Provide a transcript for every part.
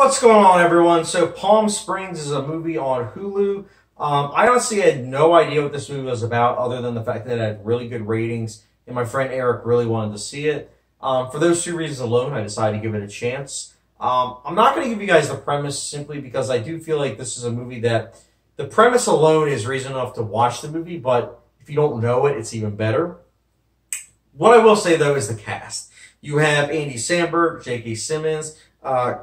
What's going on, everyone? So Palm Springs is a movie on Hulu. I honestly had no idea what this movie was about other than the fact that it had really good ratings and my friend Eric really wanted to see it. For those two reasons alone, I decided to give it a chance. I'm not going to give you guys the premise simply because I do feel like this is a movie that the premise alone is reason enough to watch the movie, but if you don't know it, it's even better. What I will say, though, is the cast. You have Andy Samberg, J.K. Simmons,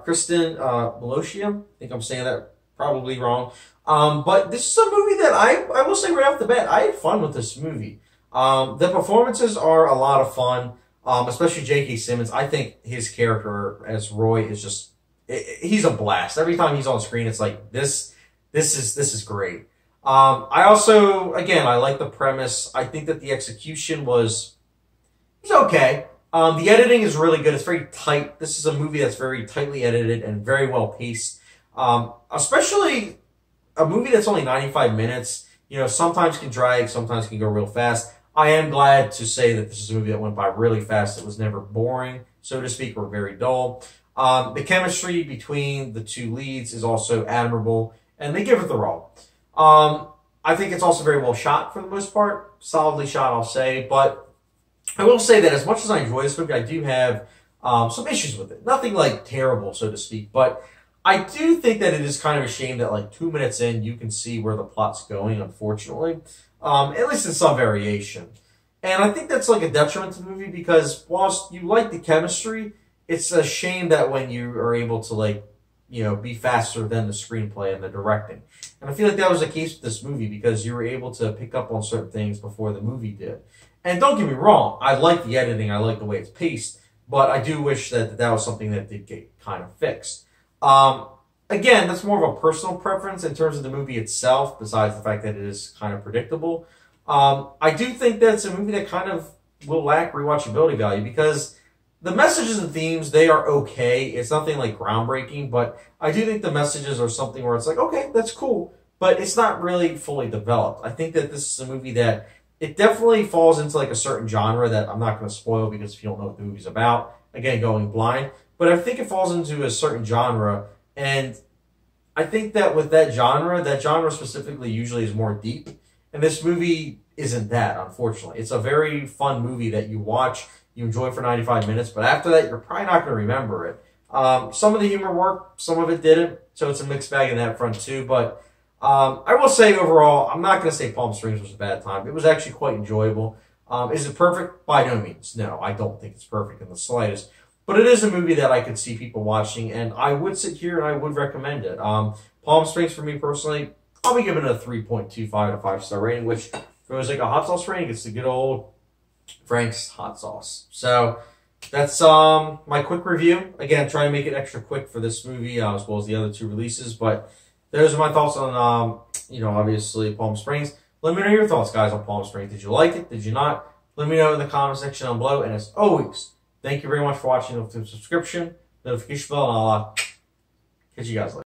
Kristen Miliotia. I think I'm saying that probably wrong. But this is a movie that I will say right off the bat, I had fun with this movie. The performances are a lot of fun, especially J.K. Simmons. I think his character as Roy is just, he's a blast. Every time he's on screen, it's like, this is great. I also, again, I like the premise. I think that the execution was okay. The editing is really good. It's very tight. This is a movie that's very tightly edited and very well paced. Especially a movie that's only 95 minutes. You know, sometimes can drag, sometimes can go real fast. I am glad to say that this is a movie that went by really fast. It was never boring, so to speak, or very dull. The chemistry between the two leads is also admirable, and they give it their all. I think it's also very well shot for the most part. Solidly shot, I'll say, but I will say that as much as I enjoy this movie, I do have some issues with it. Nothing like terrible, so to speak, but I do think that it is kind of a shame that like 2 minutes in, you can see where the plot's going, unfortunately. At least in some variation. And I think that's like a detriment to the movie because whilst you like the chemistry, it's a shame that when you are able to like, you know, be faster than the screenplay and the directing. And I feel like that was the case with this movie because you were able to pick up on certain things before the movie did. And don't get me wrong, I like the editing, I like the way it's paced, but I do wish that that was something that did get kind of fixed. Again, that's more of a personal preference in terms of the movie itself, besides the fact that it is kind of predictable. I do think that it's a movie that kind of will lack rewatchability value because the messages and themes, they are okay. It's nothing like groundbreaking, but I do think the messages are something where it's like, okay, that's cool, but it's not really fully developed. I think that this is a movie that it definitely falls into like a certain genre that I'm not going to spoil because if you don't know what the movie's about, again, going blind. But I think it falls into a certain genre, and I think that with that genre specifically usually is more deep, and this movie isn't that, unfortunately. It's a very fun movie that you watch, you enjoy for 95 minutes, but after that, you're probably not going to remember it. Some of the humor worked, some of it didn't, so it's a mixed bag in that front too, but I will say overall, I'm not going to say Palm Springs was a bad time. It was actually quite enjoyable. Is it perfect? By no means. No, I don't think it's perfect in the slightest. But it is a movie that I could see people watching, and I would sit here and I would recommend it. Palm Springs, for me personally, I'll be giving it a 3.25 out of 5-star rating, which if it was like a hot sauce rating, it's the good old Frank's hot sauce. So that's my quick review. Again, trying to make it extra quick for this movie as well as the other two releases, but those are my thoughts on, you know, obviously Palm Springs. Let me know your thoughts, guys, on Palm Springs. Did you like it? Did you not? Let me know in the comment section down below. And as always, thank you very much for watching. Subscription, notification bell, and I'll catch you guys later.